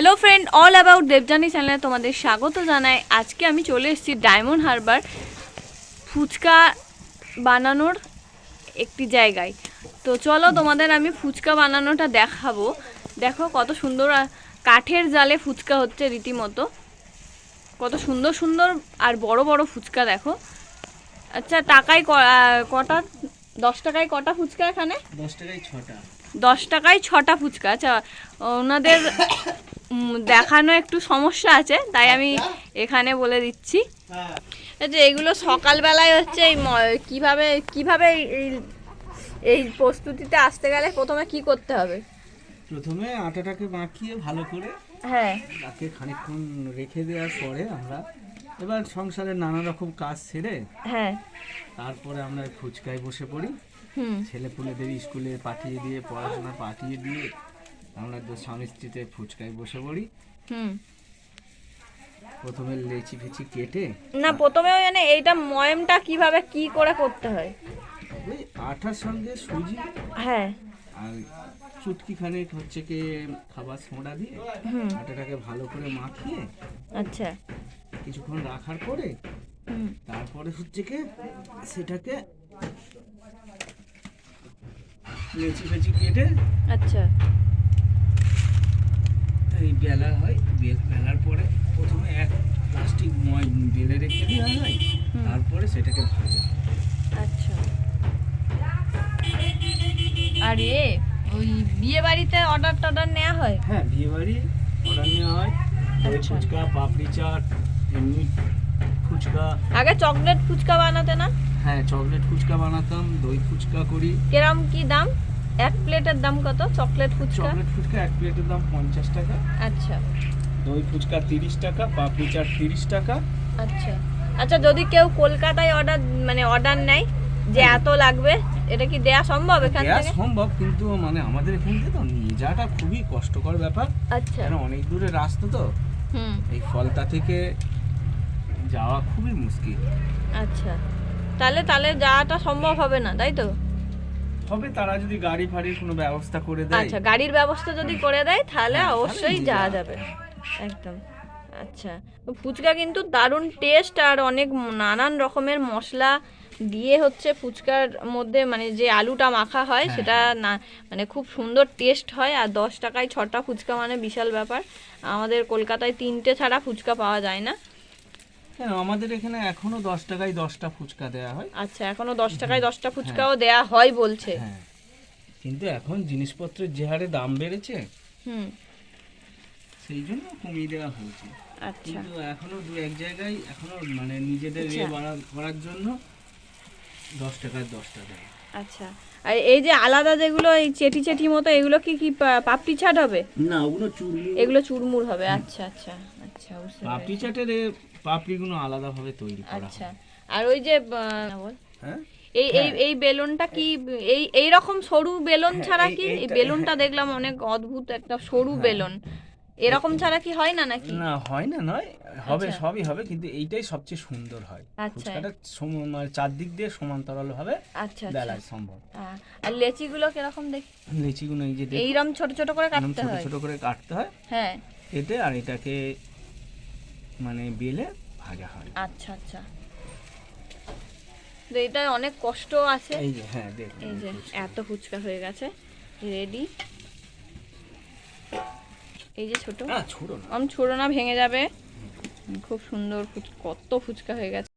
Hello friend, all about Debjani চ্যানেলে তোমাদের স্বাগত জানাই। আজকে আমি চলে এসেছি ডায়মন্ড হারবার ফুচকা বানানোর একটি জায়গায়। তো চলো তোমাদের আমি ফুচকা বানানোটা দেখাবো। দেখো কত সুন্দর কাঠের জালে ফুচকা হচ্ছে, রীতিমতো কত সুন্দর সুন্দর আর বড় বড় ফুচকা দেখো। আচ্ছা, টাকায় কটা? 10 টাকায় কটা ফুচকা এখানে? 10 টাকায় 6টা। 10 টাকায় 6টা ফুচকা। আচ্ছা, ওনাদের দেখানো একটু সমস্যা আছে, তাই আমি এখানে বলে দিচ্ছি যে এগুলো সকালবেলায় হচ্ছে এই কিভাবে কিভাবে এই প্রস্তুতিতে আসতে গেলে প্রথমে কি করতে হবে? প্রথমে আটাটাকে মাখিয়ে ভালো করে তাকে খানিকক্ষণ রেখে দেওয়ার পরে আমরা এবার সংসারের নানা রকম কাজ সেরে তারপরে আমরা ফুচকায় বসে পড়ি। ছেলেপুলেদের স্কুলে পাঠিয়ে দিয়ে পড়াশোনা পাঠিয়ে দিয়ে আমরা স্বামী স্ত্রীতে ফুচকায় বসে পড়ি। প্রথমে লেচি ফেচি কেটে প্রথমে মানে এইটা ময়মটা কিভাবে কি করে করতে হয়? ওই আটার সঙ্গে সুজি আর চুটকি খানিক হচ্ছে কি খাবার সোডা দিয়ে আটাটাকে ভালো করে মাখিয়ে আচ্ছা কিছুক্ষণ রাখার পরে তারপরে হচ্ছে কি সেটাকে লেচি ফেচি কেটে আচ্ছা এই বেলা হয়। বেলার পরে প্রথমে এক প্লাস্টিক বেলে রেখে দেওয়া হয়, তারপরে সেটাকে ভাজা। আচ্ছা, আর ওই বিয়ে বাড়িতে অর্ডার নেওয়া হয়? হ্যাঁ, বিয়ে বাড়ি অর্ডার নেওয়া হয়। দই ফুচকা, পাপড়ি চাট, এমনি ফুচকা। আগে চকলেট ফুচকা বানাতে না? হ্যাঁ, চকলেট ফুচকা বানাতাম, দই ফুচকা করি। কিরম কি দাম? এক প্লেটের দাম কত চকলেট ফুচকা? চকলেট ফুচকা এক প্লেটের দাম 50 টাকা। আচ্ছা, দই ফুচকা 30 টাকা, পাপড়ি চাট 30 টাকা। আচ্ছা আচ্ছা, যদি কেউ কলকাতায় অর্ডার নেয় যে এত লাগবে, এটা কি দেয়া সম্ভব এখান থেকে? দেয়া সম্ভব, কিন্তু মানে আমাদের এখান থেকে তো নিয়ে যাওয়াটা খুবই কষ্টকর ব্যাপার। আচ্ছা, কারণ অনেক দূরে রাস্তা তো। এই ফলতা থেকে যাওয়া খুবই মুশকিল। আচ্ছা, তাহলে যাওয়াটা সম্ভব হবে না, তাই তো? হবে, তারা যদি গাড়ি ফাড়ির কোনো ব্যবস্থা করে দেয়। আচ্ছা, গাড়ির ব্যবস্থা যদি করে দেয় তাহলে অবশ্যই যাওয়া যাবে একদম। আচ্ছা, ফুচকা কিন্তু দারুণ টেস্ট, আর অনেক নানান রকমের মশলা দিয়ে হচ্ছে ফুচকার মধ্যে মানে যে আলুটা মাখা হয় সেটা না মানে খুব সুন্দর টেস্ট হয়। আর 10 টাকায় 6টা ফুচকা মানে বিশাল ব্যাপার। আমাদের কলকাতায় 3টে ছাড়া ফুচকা পাওয়া যায় না। হ্যাঁ, আমাদের এখানে এখনো 10 টাকায় 10টা ফুচকা দেওয়া হয়। আচ্ছা, এখনো 10 টাকায় 10টা ফুচকাও দেয়া হয় বলছে। হ্যাঁ, কিন্তু এখন জিনিসপত্রের যে হারে দাম বেড়েছে সেই জন্য কমিয়ে দেওয়া হয়েছে। আচ্ছা, কিন্তু এখনো দু এক জায়গায় এখনো মানে নিজেদের করার জন্য 10 টাকায় 10টা দেয়। আচ্ছা, আর এই যে আলাদা যেগুলো এই চেটি চেটি মতো, এগুলো কি পাপড়ি চাট হবে? না, ওগুলো চুরমুর। এগুলো চুরমুর হবে। আচ্ছা আচ্ছা আচ্ছা, বুঝতে পাপড়ি পেরেছি। চাটের পাপড়িগুলো আলাদাভাবে তৈরি করা হয়। আচ্ছা, আর ওই যে হ্যাঁ, এই বেলুনটা কি এই রকম সরু বেলুন ছাড়া কি? এই বেলুনটা দেখলাম অনেক অদ্ভুত একটা সরু বেলুন, এরকম ছাড়া কি হয় না নাকি? না, হয় না নয়, হবে, সবই হবে, কিন্তু এইটাই সবচেয়ে সুন্দর হয়। আচ্ছা, ফুচকাটা মানে চারদিক দিয়ে সমান্তরাল ভাবে আচ্ছা বেলায় সম্ভব। আর লেচিগুলো কিরকম দেখি? লিচিগুলো এই যে এইরকম ছোট ছোট করে কাটতে হয়? ছোট ছোট করে কাটতে হয়। হ্যাঁ, কেটে আর এটাকে মানে বেলে ভাজা হয়। আচ্ছা আচ্ছা, তো এটা অনেক কষ্ট আছে। এই যে হ্যাঁ, দেখুন এই যে এত ফুচকা হয়ে গেছে রেডি। এই যে ছোট ছোট না, ছোট না, ভেঙে যাবে। খুব সুন্দর কত ফুচকা হয়ে গেছে।